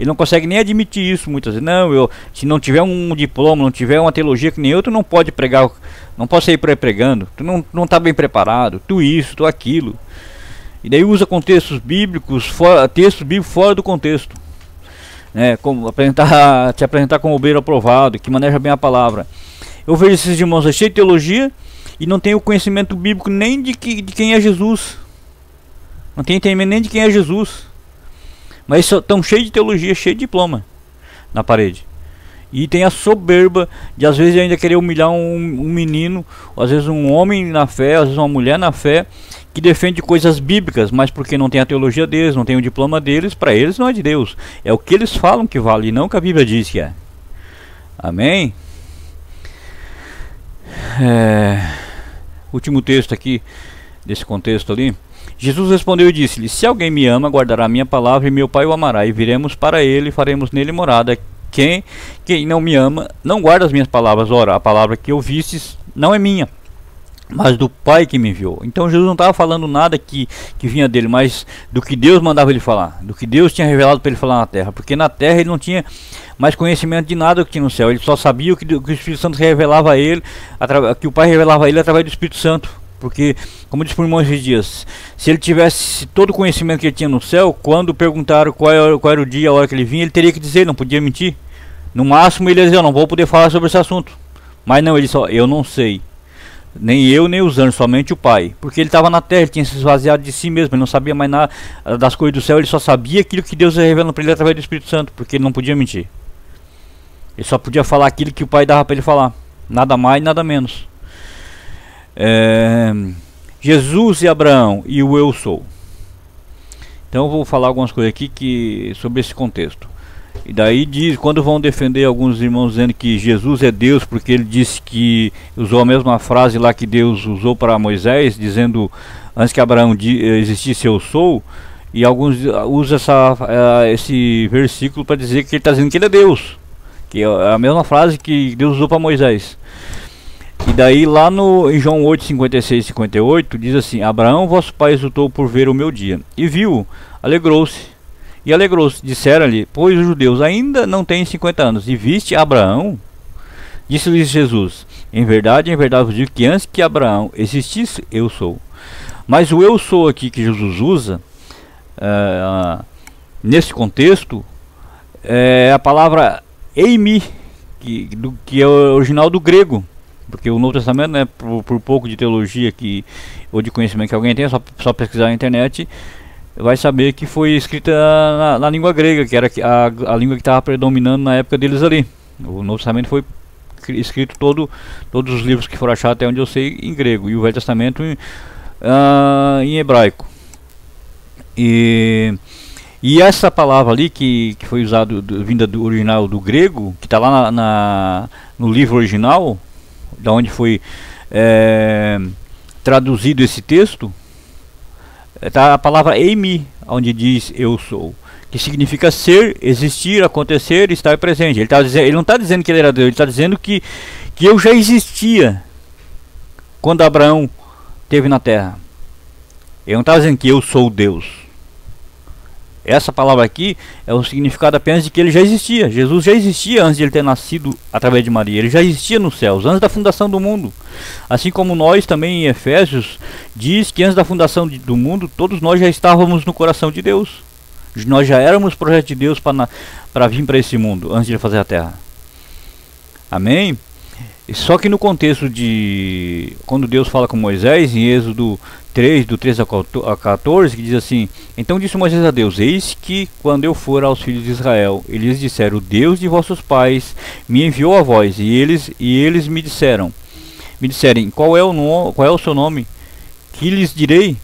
não consegue nem admitir isso muitas vezes. Não, se não tiver um diploma, não tiver uma teologia que nem eu, tu não pode pregar, não pode sair pregando. Tu não está bem preparado, tu isso, tu aquilo. E daí usa contextos bíblicos, textos bíblicos fora do contexto, né? Como te apresentar como obreiro aprovado, que maneja bem a palavra. Eu vejo esses irmãos cheios de teologia e não tem o conhecimento bíblico nem de quem é Jesus. Não tem entendimento nem de quem é Jesus. Mas estão cheios de teologia, cheios de diploma na parede. E tem a soberba de às vezes ainda querer humilhar um menino, ou às vezes um homem na fé, às vezes uma mulher na fé, que defende coisas bíblicas, mas porque não tem a teologia deles, não tem o diploma deles, para eles não é de Deus. É o que eles falam que vale, e não o que a Bíblia diz que é. Amém? Último texto aqui, desse contexto ali. Jesus respondeu e disse-lhe: se alguém me ama, guardará a minha palavra, e meu Pai o amará, e viremos para ele, e faremos nele morada. Quem não me ama, não guarda as minhas palavras. Ora, a palavra que ouvistes não é minha, mas do Pai que me enviou. Então Jesus não estava falando nada que vinha dele, mas do que Deus mandava ele falar, do que Deus tinha revelado para ele falar na terra. Porque na terra ele não tinha mais conhecimento de nada do que tinha no céu. Ele só sabia que o Espírito Santo revelava a ele, que o Pai revelava a ele através do Espírito Santo. Porque, como disse por irmão esses dias, se ele tivesse todo o conhecimento que ele tinha no céu, quando perguntaram qual era o dia, a hora que ele vinha, ele teria que dizer, não podia mentir. No máximo ele ia dizer: eu não vou poder falar sobre esse assunto. Mas não, ele só: eu não sei. Nem eu, nem os anjos, somente o Pai. Porque ele estava na terra, ele tinha se esvaziado de si mesmo, ele não sabia mais nada das coisas do céu, ele só sabia aquilo que Deus ia revelando para ele através do Espírito Santo, porque ele não podia mentir. Ele só podia falar aquilo que o Pai dava para ele falar, nada mais, nada menos. Jesus e Abraão e o eu sou. Então eu vou falar algumas coisas aqui sobre esse contexto. E daí diz, quando vão defender alguns irmãos dizendo que Jesus é Deus, porque ele disse que usou a mesma frase lá que Deus usou para Moisés, dizendo antes que Abraão existisse eu sou, e alguns usam esse versículo para dizer que ele está dizendo que ele é Deus, que é a mesma frase que Deus usou para Moisés. E daí lá em João 8, 56 e 58 diz assim: Abraão vosso pai exultou por ver o meu dia, e viu, alegrou-se. E alegrou-se. Disseram-lhe, pois os judeus ainda não têm 50 anos, e viste Abraão? Disse-lhe Jesus: em verdade vos digo que antes que Abraão existisse, eu sou. Mas o eu sou aqui que Jesus usa, nesse contexto, é a palavra eimi, que é o original do grego. Porque o Novo Testamento, né, por pouco de teologia ou de conhecimento que alguém tem, só pesquisar na internet, vai saber que foi escrita na língua grega, que era a língua que estava predominando na época deles ali. O Novo Testamento foi escrito todos os livros que foram achados até onde eu sei em grego, e o Velho Testamento em hebraico. E essa palavra ali que foi usada, vinda do original do grego, que está lá no livro original, da onde foi traduzido esse texto, está a palavra eimi, onde diz eu sou, que significa ser, existir, acontecer, estar presente. Ele não está dizendo que ele era Deus, ele está dizendo que eu já existia quando Abraão esteve na terra. Ele não está dizendo que eu sou Deus. Essa palavra aqui é o significado apenas de que ele já existia. Jesus já existia antes de ele ter nascido através de Maria. Ele já existia nos céus, antes da fundação do mundo. Assim como nós também em Efésios diz que antes da fundação do mundo, todos nós já estávamos no coração de Deus. Nós já éramos projeto de Deus para vir para esse mundo, antes de ele fazer a terra. Amém? Só que no contexto de quando Deus fala com Moisés, em Êxodo 3, do 13 a 14, que diz assim: então disse Moisés a Deus: eis que quando eu for aos filhos de Israel, eles disseram: o Deus de vossos pais me enviou a vós, e eles me disserem: qual é o seu nome? Que lhes direi?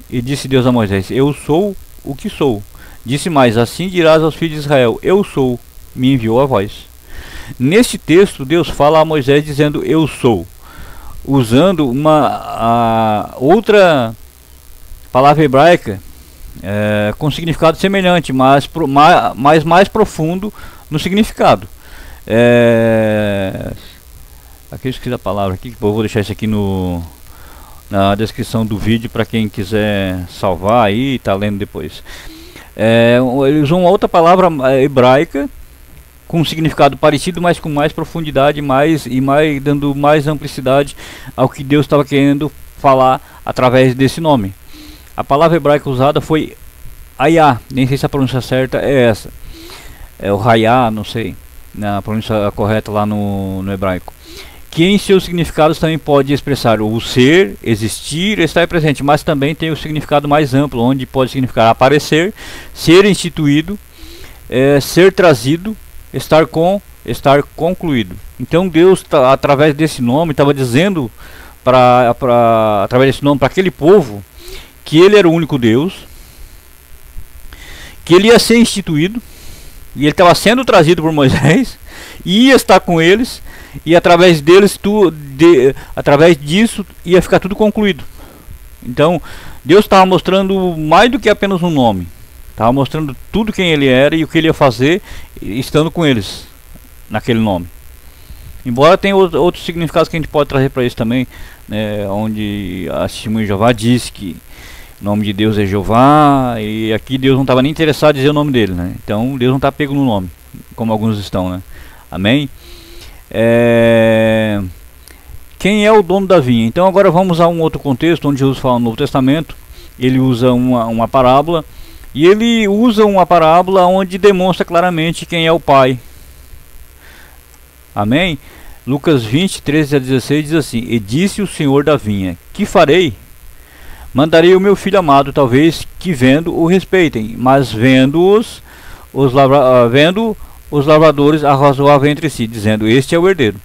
E disse Deus a Moisés: eu sou o que sou. Disse mais: assim dirás aos filhos de Israel: eu sou, me enviou a vós. Neste texto, Deus fala a Moisés dizendo eu sou, usando uma outra palavra hebraica com significado semelhante, mas mais profundo no significado. Aqui eu esqueci a palavra aqui, eu vou deixar isso aqui na descrição do vídeo para quem quiser salvar aí e tá lendo depois. Ele usou uma outra palavra hebraica com um significado parecido, mas com mais profundidade, dando mais amplicidade ao que Deus estava querendo falar através desse nome. A palavra hebraica usada foi Ayah, nem sei se a pronúncia certa é essa, é o Hayah, não sei, a pronúncia correta lá no hebraico, que em seus significados também pode expressar o ser, existir, estar presente, mas também tem o significado mais amplo, onde pode significar aparecer, ser instituído, ser trazido, estar com estar concluído. Então Deus, através desse nome, estava dizendo através desse nome para aquele povo que ele era o único Deus, que ele ia ser instituído, e ele estava sendo trazido por Moisés, ia estar com eles, e através deles, através disso, ia ficar tudo concluído. Então, Deus estava mostrando mais do que apenas um nome, estava mostrando tudo quem ele era e o que ele ia fazer, estando com eles, naquele nome. Embora tenha outros significados que a gente pode trazer para isso também, né, onde a Testemunha de Jeová diz que o nome de Deus é Jeová, e aqui Deus não estava nem interessado em dizer o nome dele, né? Então Deus não está pego no nome, como alguns estão, né? Amém? Quem é o dono da vinha? Então agora vamos a um outro contexto, onde Jesus fala no Novo Testamento. Ele usa uma parábola, e ele usa uma parábola onde demonstra claramente quem é o Pai. Amém? Lucas 20, 13 a 16 diz assim: E disse o Senhor da vinha: Que farei? Mandarei o meu filho amado, talvez que vendo o respeitem, mas vendo os lavradores arrazoavam entre si, dizendo: Este é o herdeiro.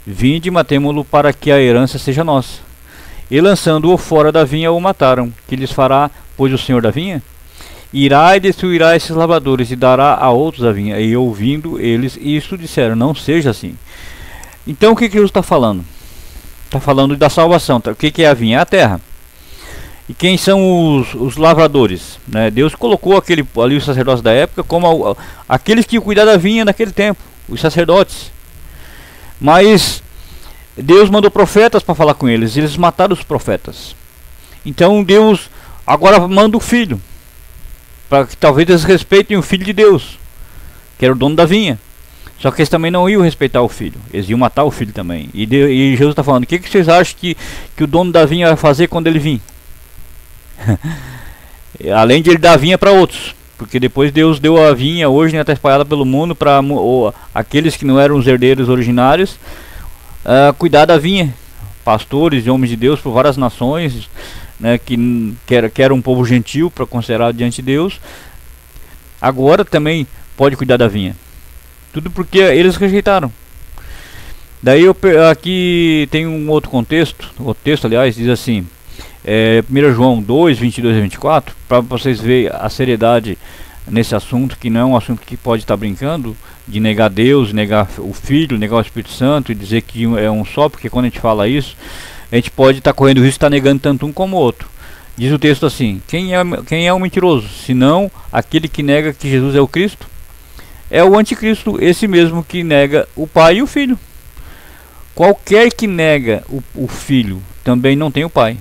Vinde, matemo-lo para que a herança seja nossa. E lançando-o fora da vinha, o mataram. Que lhes fará, pois, o Senhor da vinha? Irá e destruirá esses lavradores e dará a outros a vinha. E ouvindo eles isto, disseram: Não seja assim. Então o que Jesus está falando? Está falando da salvação. O que é a vinha? É a terra. E quem são os lavradores? Né? Deus colocou ali os sacerdotes da época como aqueles que cuidavam da vinha naquele tempo, os sacerdotes. Mas Deus mandou profetas para falar com eles, eles mataram os profetas. Então Deus agora manda o filho, para que talvez eles respeitem o filho de Deus, que era o dono da vinha. Só que eles também não iam respeitar o filho, eles iam matar o filho também. E Jesus está falando: o que vocês acham que o dono da vinha vai fazer quando ele vir? Além de ele dar a vinha para outros, porque depois Deus deu a vinha, hoje está espalhada pelo mundo, para aqueles que não eram os herdeiros originários, cuidar da vinha. Pastores e homens de Deus por várias nações, né, que era um povo gentil para considerar diante de Deus, agora também pode cuidar da vinha. Tudo porque eles rejeitaram. Daí aqui tem um outro contexto, o texto aliás diz assim, 1 João 2, 22 e 24, para vocês verem a seriedade nesse assunto, que não é um assunto que pode estar brincando, de negar Deus, negar o Filho, negar o Espírito Santo e dizer que é um só, porque quando a gente fala isso, a gente pode estar correndo risco de estar negando tanto um como o outro. Diz o texto assim: quem é o mentiroso, senão aquele que nega que Jesus é o Cristo? É o anticristo, esse mesmo que nega o Pai e o Filho. Qualquer que nega o Filho também não tem o Pai,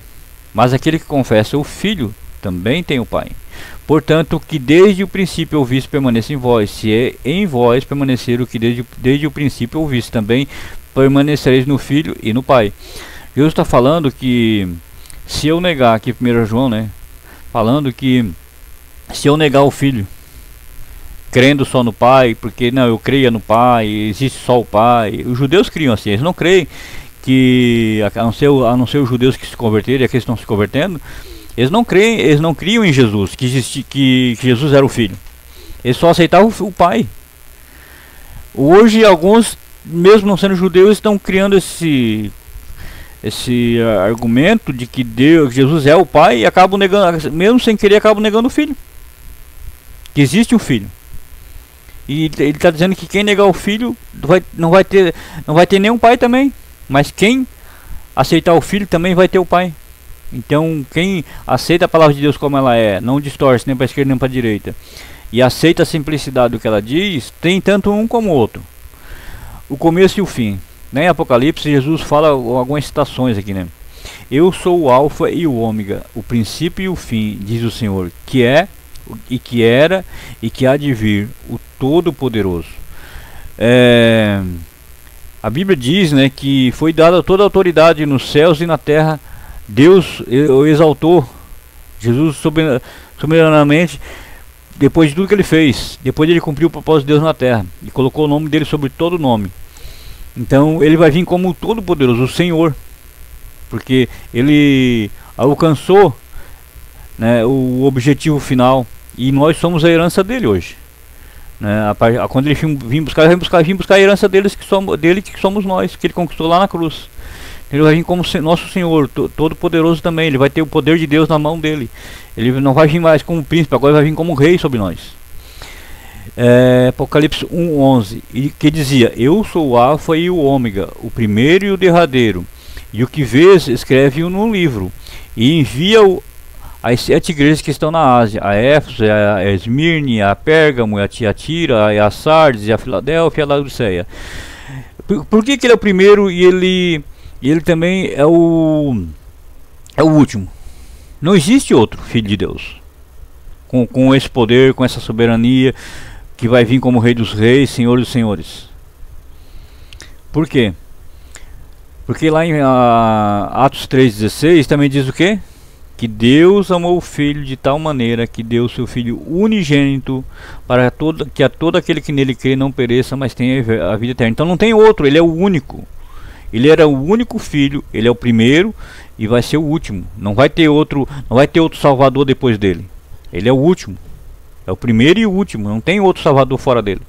mas aquele que confessa o Filho também tem o Pai. Portanto, que desde o princípio ouviste permaneça em vós. Se é em vós permanecer o que desde o princípio ouviste, também permanecereis no Filho e no Pai. Jesus está falando que se eu negar, aqui 1 João, né, falando que se eu negar o Filho, crendo só no Pai, porque não, eu creia no Pai, existe só o Pai. Os judeus criam assim, eles não creem que, a não ser os judeus que se converteram e aqueles que estão se convertendo, eles não criam em Jesus, que Jesus era o Filho. Eles só aceitavam o Pai. Hoje alguns, mesmo não sendo judeus, estão criando esse argumento de que Jesus é o Pai e acabam negando, mesmo sem querer, acabam negando o Filho. Que existe um Filho. E ele está dizendo que quem negar o Filho não vai ter nenhum Pai também. Mas quem aceitar o Filho também vai ter o Pai. Então quem aceita a palavra de Deus como ela é, não distorce nem para a esquerda nem para a direita, e aceita a simplicidade do que ela diz, tem tanto um como o outro. O começo e o fim. Em Apocalipse Jesus fala algumas citações aqui, né? Eu sou o Alfa e o Ômega, o princípio e o fim, diz o Senhor, que é, e que era, e que há de vir, o Todo-Poderoso. A Bíblia diz, né, que foi dada toda a autoridade nos céus e na terra. Deus o exaltou, Jesus soberanamente, depois de tudo que ele fez, depois de ele cumprir o propósito de Deus na terra, e colocou o nome dele sobre todo nome. Então ele vai vir como o Todo-Poderoso, o Senhor, porque ele alcançou, né, o objetivo final, e nós somos a herança dele hoje. né? Quando ele vem buscar a herança deles, dele, que somos nós, que ele conquistou lá na cruz. Ele vai vir como nosso Senhor, todo poderoso também. Ele vai ter o poder de Deus na mão dele. Ele não vai vir mais como príncipe, agora vai vir como rei sobre nós. Apocalipse 1:11, que dizia: eu sou o Alfa e o Ômega, o primeiro e o derradeiro. E o que vês, escreve-o no livro, e envia-o às 7 igrejas que estão na Ásia: a Éfeso, a Esmirne, a Pérgamo, a Tiatira, a Sardes, a Filadélfia e a Laodiceia. Por que ele é o primeiro e ele também é o último? Não existe outro filho de Deus com esse poder, com essa soberania, que vai vir como Rei dos Reis, Senhor dos Senhores. Por quê? Porque lá em Atos 3,16 também diz o quê? Que Deus amou o Filho de tal maneira que deu o seu Filho unigênito para que a todo aquele que nele crê não pereça, mas tenha a vida eterna. Então não tem outro, ele é o único. Ele era o único filho, ele é o primeiro e vai ser o último. Não vai ter outro salvador depois dele. Ele é o último. É o primeiro e o último, não tem outro salvador fora dele.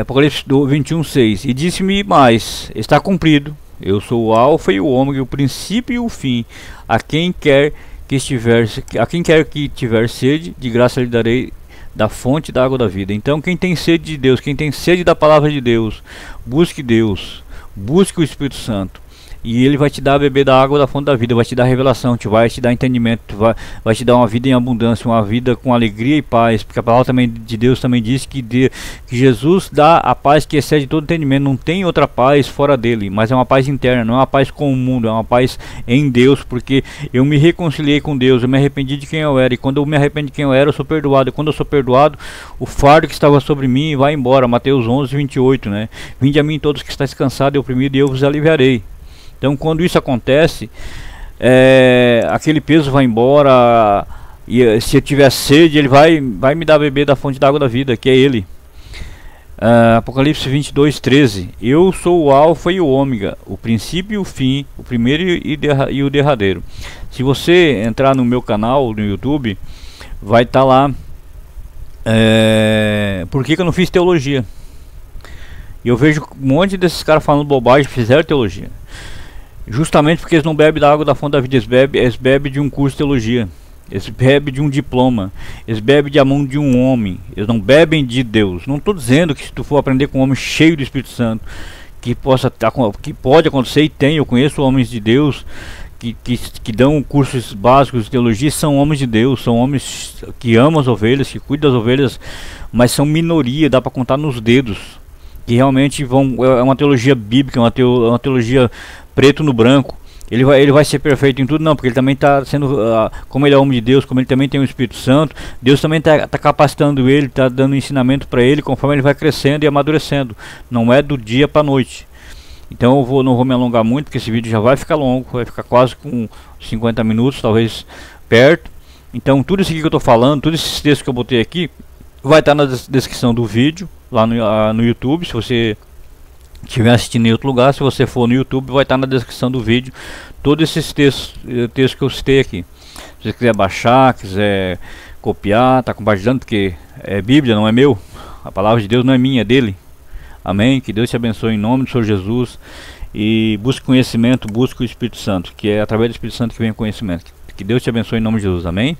Apocalipse 21:6. E disse-me mais: está cumprido. Eu sou o Alfa e o Ômega, o princípio e o fim. A quem quer que tiver sede, de graça lhe darei da fonte da água da vida. Então quem tem sede de Deus, quem tem sede da palavra de Deus, busque o Espírito Santo, e ele vai te dar a beber da água da fonte da vida, vai te dar revelação, vai te dar entendimento, vai te dar uma vida em abundância, uma vida com alegria e paz, porque a palavra também de Deus também diz que Jesus dá a paz que excede todo entendimento. Não tem outra paz fora dele, mas é uma paz interna, não é uma paz com o mundo, é uma paz em Deus, porque eu me reconciliei com Deus, eu me arrependi de quem eu era, e quando eu me arrependo de quem eu era, eu sou perdoado, e quando eu sou perdoado, o fardo que estava sobre mim vai embora. Mateus 11:28, né? Vinde a mim todos que estáis cansados e oprimidos, e eu vos aliviarei. Então quando isso acontece, aquele peso vai embora, e se eu tiver sede, ele vai me dar a beber da fonte da água da vida, que é ele. Apocalipse 22:13. Eu sou o Alfa e o Ômega, o princípio e o fim, o primeiro e o derradeiro. Se você entrar no meu canal no YouTube, vai estar lá por que eu não fiz teologia. E eu vejo um monte desses caras falando bobagem, fizeram teologia. Justamente porque eles não bebem da água da fonte da vida, eles bebem de um curso de teologia, eles bebem de um diploma, eles bebem de a mão de um homem, eles não bebem de Deus. Não estou dizendo que se tu for aprender com um homem cheio do Espírito Santo, que pode acontecer, e tem, eu conheço homens de Deus que dão cursos básicos de teologia, são homens de Deus, são homens que amam as ovelhas, que cuidam das ovelhas, mas são minoria, dá para contar nos dedos, que realmente é uma teologia bíblica, uma teologia preto no branco. Ele vai ser perfeito em tudo? Não, porque ele também está sendo, como ele é homem de Deus, como ele também tem o Espírito Santo, Deus também está capacitando ele, está dando ensinamento para ele, conforme ele vai crescendo e amadurecendo. Não é do dia para a noite. Então não vou me alongar muito, porque esse vídeo já vai ficar longo, vai ficar quase com 50 minutos, talvez perto. Então tudo isso aqui que eu estou falando, todos esses textos que eu botei aqui, vai estar na descrição do vídeo, lá no YouTube. Se você estiver assistindo em outro lugar, se você for no YouTube, vai estar na descrição do vídeo todos esses textos que eu citei aqui. Se você quiser baixar, quiser copiar, tá compartilhando, porque é Bíblia, não é meu. A palavra de Deus não é minha, é dele. Amém? Que Deus te abençoe em nome do Senhor Jesus. E busque conhecimento, busque o Espírito Santo, que é através do Espírito Santo que vem o conhecimento. Que Deus te abençoe em nome de Jesus. Amém?